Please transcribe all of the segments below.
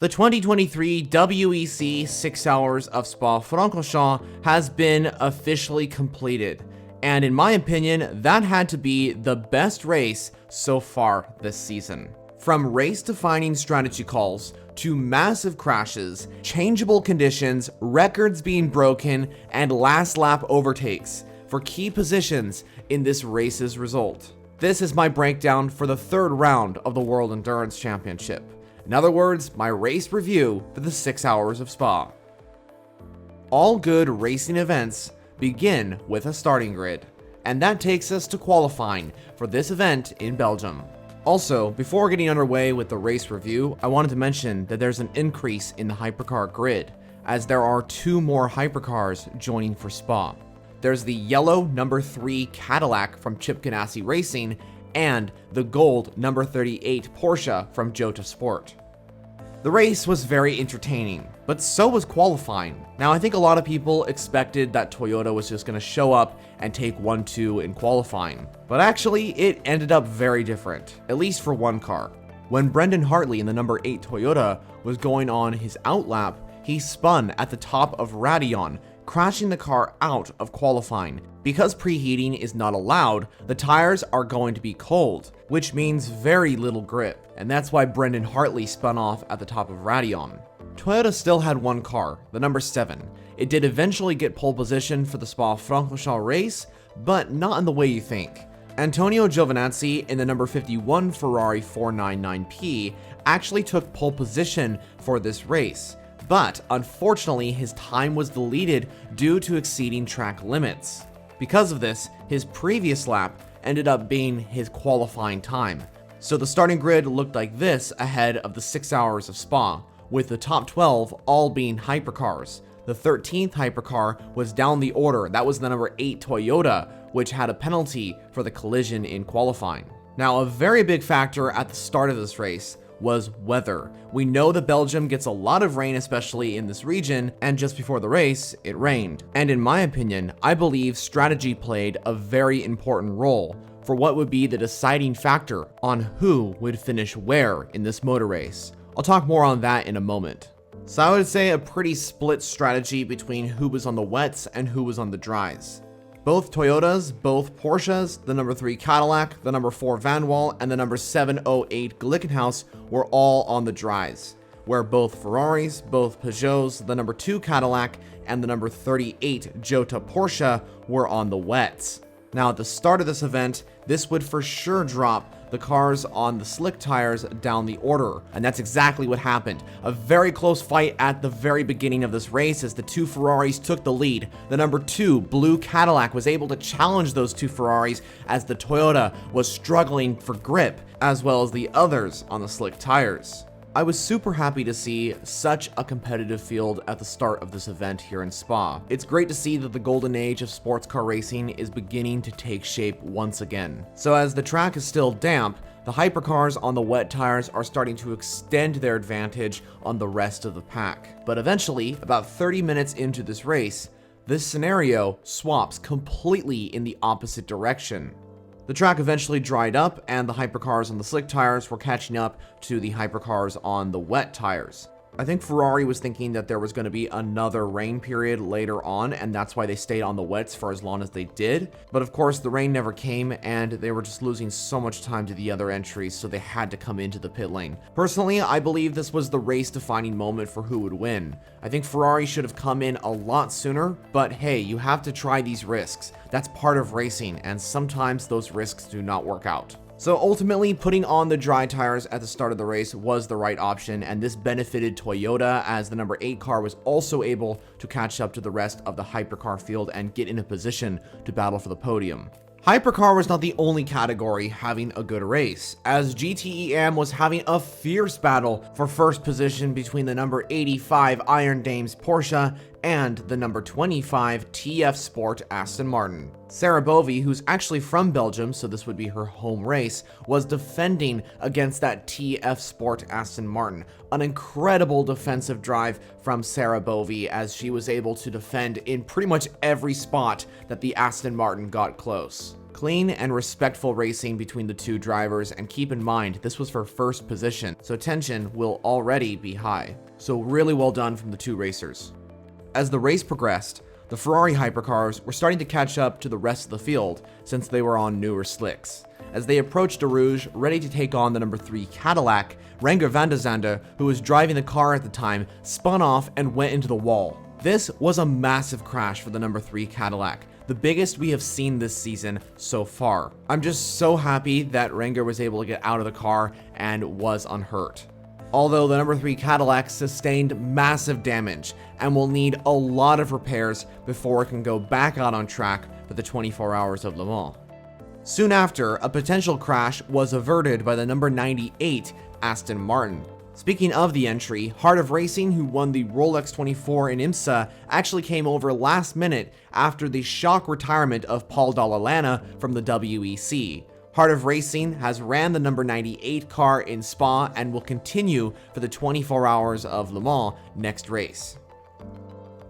The 2023 WEC 6 Hours of Spa Francorchamps has been officially completed, and in my opinion, that had to be the best race so far this season. From race-defining strategy calls, to massive crashes, changeable conditions, records being broken, and last lap overtakes for key positions in this race's result. This is my breakdown for the third round of the World Endurance Championship. In other words, my race review for the 6 Hours of Spa. All good racing events begin with a starting grid, and that takes us to qualifying for this event in Belgium. Also, before getting underway with the race review, I wanted to mention that there's an increase in the hypercar grid, as there are 2 more hypercars joining for Spa. There's the yellow number 3 Cadillac from Chip Ganassi Racing, and the gold number 38 Porsche from Jota Sport. The race was very entertaining, but so was qualifying. Now, I think a lot of people expected that Toyota was just going to show up and take 1-2 in qualifying, but actually it ended up very different, at least for one car. When Brendan Hartley in the number 8 Toyota was going on his outlap, he spun at the top of Raidillon, crashing the car out of qualifying. Because preheating is not allowed, the tires are going to be cold, which means very little grip, and that's why Brendan Hartley spun off at the top of Raidillon. Toyota still had one car, the number 7. It did eventually get pole position for the Spa Francorchamps race, but not in the way you think. Antonio Giovinazzi in the number 51 Ferrari 499P actually took pole position for this race, but unfortunately his time was deleted due to exceeding track limits. Because of this, his previous lap ended up being his qualifying time. So the starting grid looked like this ahead of the 6 Hours of Spa, with the top 12 all being hypercars. The 13th hypercar was down the order, that was the number 8 Toyota, which had a penalty for the collision in qualifying. Now, a very big factor at the start of this race was weather. We know that Belgium gets a lot of rain, especially in this region, and just before the race, it rained. And in my opinion, I believe strategy played a very important role for what would be the deciding factor on who would finish where in this motor race. I'll talk more on that in a moment. So I would say a pretty split strategy between who was on the wets and who was on the dries. Both Toyotas, both Porsches, the number 3 Cadillac, the number 4 Van Wall, and the number 708 Glickenhaus were all on the dries, where both Ferraris, both Peugeots, the number 2 Cadillac, and the number 38 Jota Porsche were on the wets. Now, at the start of this event, this would for sure drop the cars on the slick tires down the order, and that's exactly what happened. A very close fight at the very beginning of this race as the 2 Ferraris took the lead. The number 2 blue Cadillac was able to challenge those 2 Ferraris as the Toyota was struggling for grip, as well as the others on the slick tires. I was super happy to see such a competitive field at the start of this event here in Spa. It's great to see that the golden age of sports car racing is beginning to take shape once again. So as the track is still damp, the hypercars on the wet tires are starting to extend their advantage on the rest of the pack. But eventually, about 30 minutes into this race, this scenario swaps completely in the opposite direction. The track eventually dried up, and the hypercars on the slick tires were catching up to the hypercars on the wet tires. I think Ferrari was thinking that there was going to be another rain period later on, and that's why they stayed on the wets for as long as they did. But of course, the rain never came, and they were just losing so much time to the other entries, so they had to come into the pit lane. Personally, I believe this was the race-defining moment for who would win. I think Ferrari should have come in a lot sooner, but hey, you have to try these risks. That's part of racing, and sometimes those risks do not work out. So ultimately, putting on the dry tires at the start of the race was the right option, and this benefited Toyota as the number 8 car was also able to catch up to the rest of the hypercar field and get in a position to battle for the podium. Hypercar was not the only category having a good race, as GTEM was having a fierce battle for first position between the number 85 Iron Dames Porsche and the number 25 TF Sport Aston Martin. Sarah Bovy, who's actually from Belgium, so this would be her home race, was defending against that TF Sport Aston Martin. An incredible defensive drive from Sarah Bovy as she was able to defend in pretty much every spot that the Aston Martin got close. Clean and respectful racing between the two drivers, and keep in mind this was for first position, so tension will already be high. So really well done from the two racers. As the race progressed, the Ferrari hypercars were starting to catch up to the rest of the field since they were on newer slicks. As they approached Eau Rouge, ready to take on the number 3 Cadillac, Renger van der Zande, who was driving the car at the time, spun off and went into the wall. This was a massive crash for the number 3 Cadillac, the biggest we have seen this season so far. I'm just so happy that Renger was able to get out of the car and was unhurt. Although the number 3 Cadillac sustained massive damage and will need a lot of repairs before it can go back out on track for the 24 Hours of Le Mans. Soon after, a potential crash was averted by the number 98 Aston Martin. Speaking of the entry, Heart of Racing, who won the Rolex 24 in IMSA, actually came over last minute after the shock retirement of Paul Dalla Lana from the WEC. Heart of Racing has ran the number 98 car in Spa and will continue for the 24 Hours of Le Mans next race.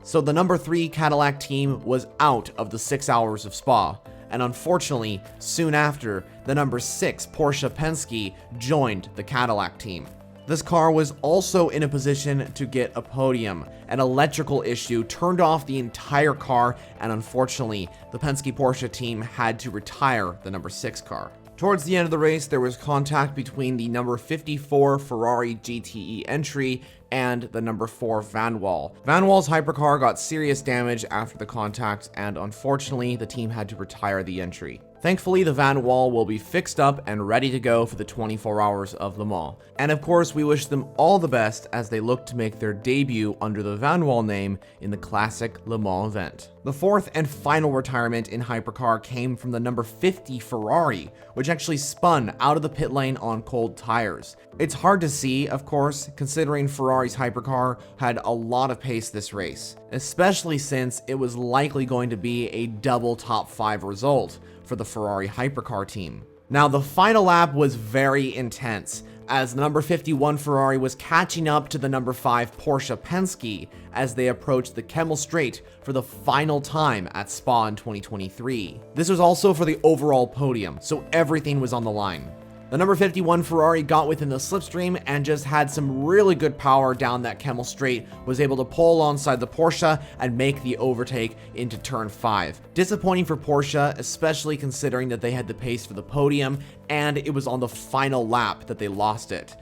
So the number 3 Cadillac team was out of the 6 Hours of Spa, and unfortunately, soon after, the number 6 Porsche Penske joined the Cadillac team. This car was also in a position to get a podium. An electrical issue turned off the entire car, and unfortunately, the Penske Porsche team had to retire the number 6 car. Towards the end of the race, there was contact between the number 54 Ferrari GTE entry and the number 4 Vanwall. Vanwall's hypercar got serious damage after the contact, and unfortunately, the team had to retire the entry. Thankfully, the Vanwall will be fixed up and ready to go for the 24 Hours of Le Mans. And of course, we wish them all the best as they look to make their debut under the Vanwall name in the classic Le Mans event. The fourth and final retirement in hypercar came from the number 50 Ferrari, which actually spun out of the pit lane on cold tires. It's hard to see, of course, considering Ferrari's hypercar had a lot of pace this race, especially since it was likely going to be a double top 5 result for the Ferrari hypercar team. Now, the final lap was very intense, as the number 51 Ferrari was catching up to the number 5 Porsche Penske as they approached the Kemmel Straight for the final time at Spa in 2023. This was also for the overall podium, so everything was on the line. The number 51 Ferrari got within the slipstream and just had some really good power down that Kemmel Straight, was able to pull alongside the Porsche and make the overtake into turn 5. Disappointing for Porsche, especially considering that they had the pace for the podium and it was on the final lap that they lost it.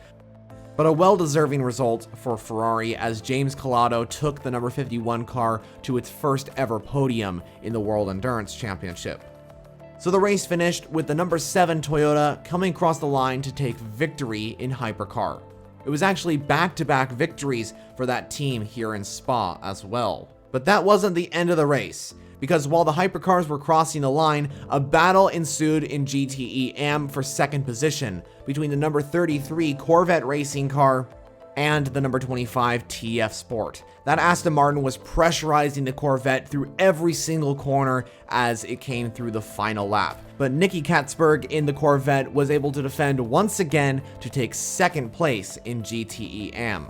But a well-deserving result for Ferrari as James Calado took the number 51 car to its first ever podium in the World Endurance Championship. So the race finished with the number 7 Toyota coming across the line to take victory in hypercar. It was actually back-to-back victories for that team here in Spa as well. But that wasn't the end of the race, because while the hypercars were crossing the line, a battle ensued in GTE Am for second position between the number 33 Corvette racing car and the number 25 TF Sport. That Aston Martin was pressurizing the Corvette through every single corner as it came through the final lap. But Nicky Katzberg in the Corvette was able to defend once again to take second place in GTE Am.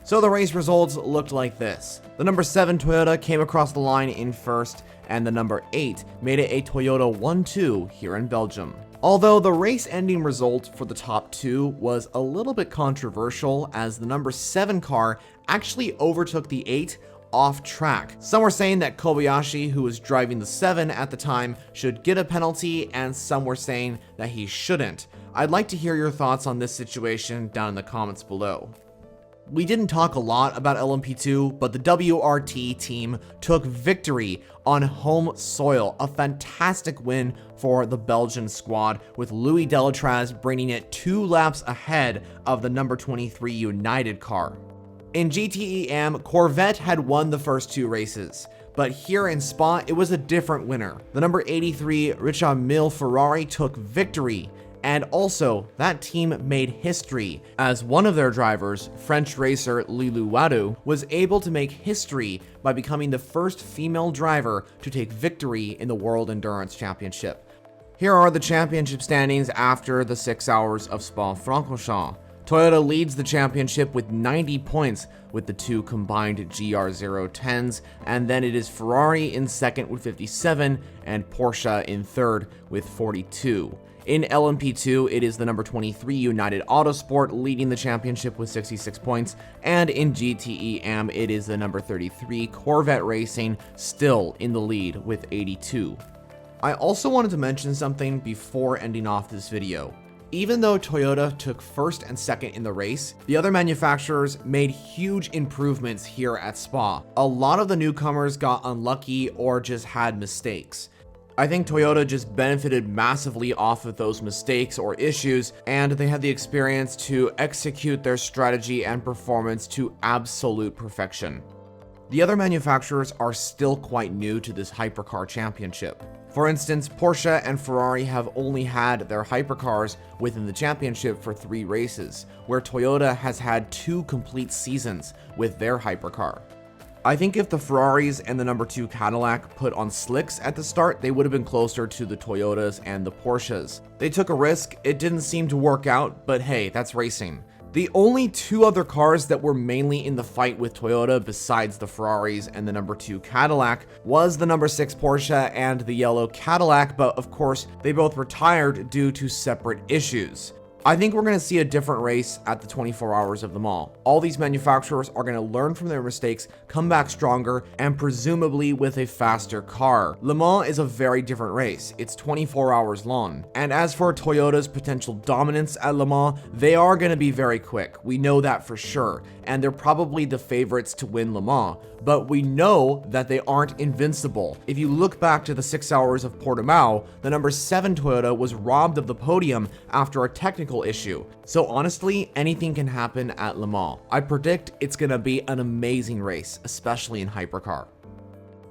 So the race results looked like this. The number 7 Toyota came across the line in first, and the number 8 made it a Toyota 1-2 here in Belgium. Although the race-ending result for the top 2 was a little bit controversial, as the number 7 car actually overtook the 8 off track. Some were saying that Kobayashi, who was driving the 7 at the time, should get a penalty, and some were saying that he shouldn't. I'd like to hear your thoughts on this situation down in the comments below. We didn't talk a lot about LMP2, but the WRT team took victory on home soil, a fantastic win for the Belgian squad, with Louis Delatraz bringing it 2 laps ahead of the number 23 United car. In GTE Am, Corvette had won the first 2 races, but here in Spa, it was a different winner. The number 83 Richard Mille Ferrari took victory. And also, that team made history, as one of their drivers, French racer Lilou Wadou, was able to make history by becoming the first female driver to take victory in the World Endurance Championship. Here are the championship standings after the 6 Hours of Spa Francorchamps. Toyota leads the championship with 90 points with the 2 combined GR010s, and then it is Ferrari in second with 57 and Porsche in third with 42. In LMP2, it is the number 23 United Autosport leading the championship with 66 points, and in GTE-AM, it is the number 33 Corvette Racing still in the lead with 82. I also wanted to mention something before ending off this video. Even though Toyota took first and second in the race, the other manufacturers made huge improvements here at Spa. A lot of the newcomers got unlucky or just had mistakes. I think Toyota just benefited massively off of those mistakes or issues, and they had the experience to execute their strategy and performance to absolute perfection. The other manufacturers are still quite new to this hypercar championship. For instance, Porsche and Ferrari have only had their hypercars within the championship for 3 races, where Toyota has had 2 complete seasons with their hypercar. I think if the Ferraris and the number 2 Cadillac put on slicks at the start, they would have been closer to the Toyotas and the Porsches. They took a risk, it didn't seem to work out, but hey, that's racing. The only 2 other cars that were mainly in the fight with Toyota besides the Ferraris and the number 2 Cadillac was the number 6 Porsche and the yellow Cadillac, but of course they both retired due to separate issues. I think we're going to see a different race at the 24 Hours of Le Mans. All these manufacturers are going to learn from their mistakes, come back stronger, and presumably with a faster car. Le Mans is a very different race. It's 24 hours long. And as for Toyota's potential dominance at Le Mans, they are going to be very quick. We know that for sure. And they're probably the favorites to win Le Mans. But we know that they aren't invincible. If you look back to the 6 hours of Portimao, the number 7 Toyota was robbed of the podium after a technical issue. So honestly, anything can happen at Le Mans. I predict it's gonna be an amazing race, especially in hypercar.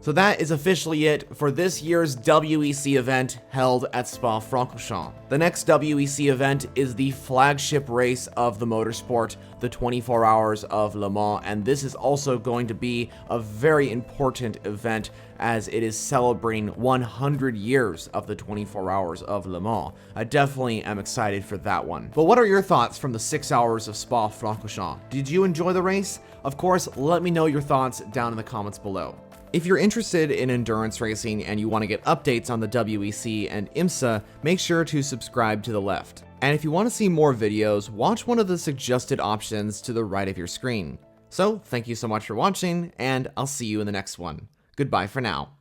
So that is officially it for this year's WEC event held at Spa Francorchamps. The next WEC event is the flagship race of the motorsport, the 24 Hours of Le Mans, and this is also going to be a very important event as it is celebrating 100 years of the 24 Hours of Le Mans. I definitely am excited for that one. But what are your thoughts from the 6 hours of Spa Francorchamps? Did you enjoy the race? Of course, let me know your thoughts down in the comments below. If you're interested in endurance racing and you want to get updates on the WEC and IMSA, make sure to subscribe to the left. And if you want to see more videos, watch one of the suggested options to the right of your screen. So, thank you so much for watching, and I'll see you in the next one. Goodbye for now.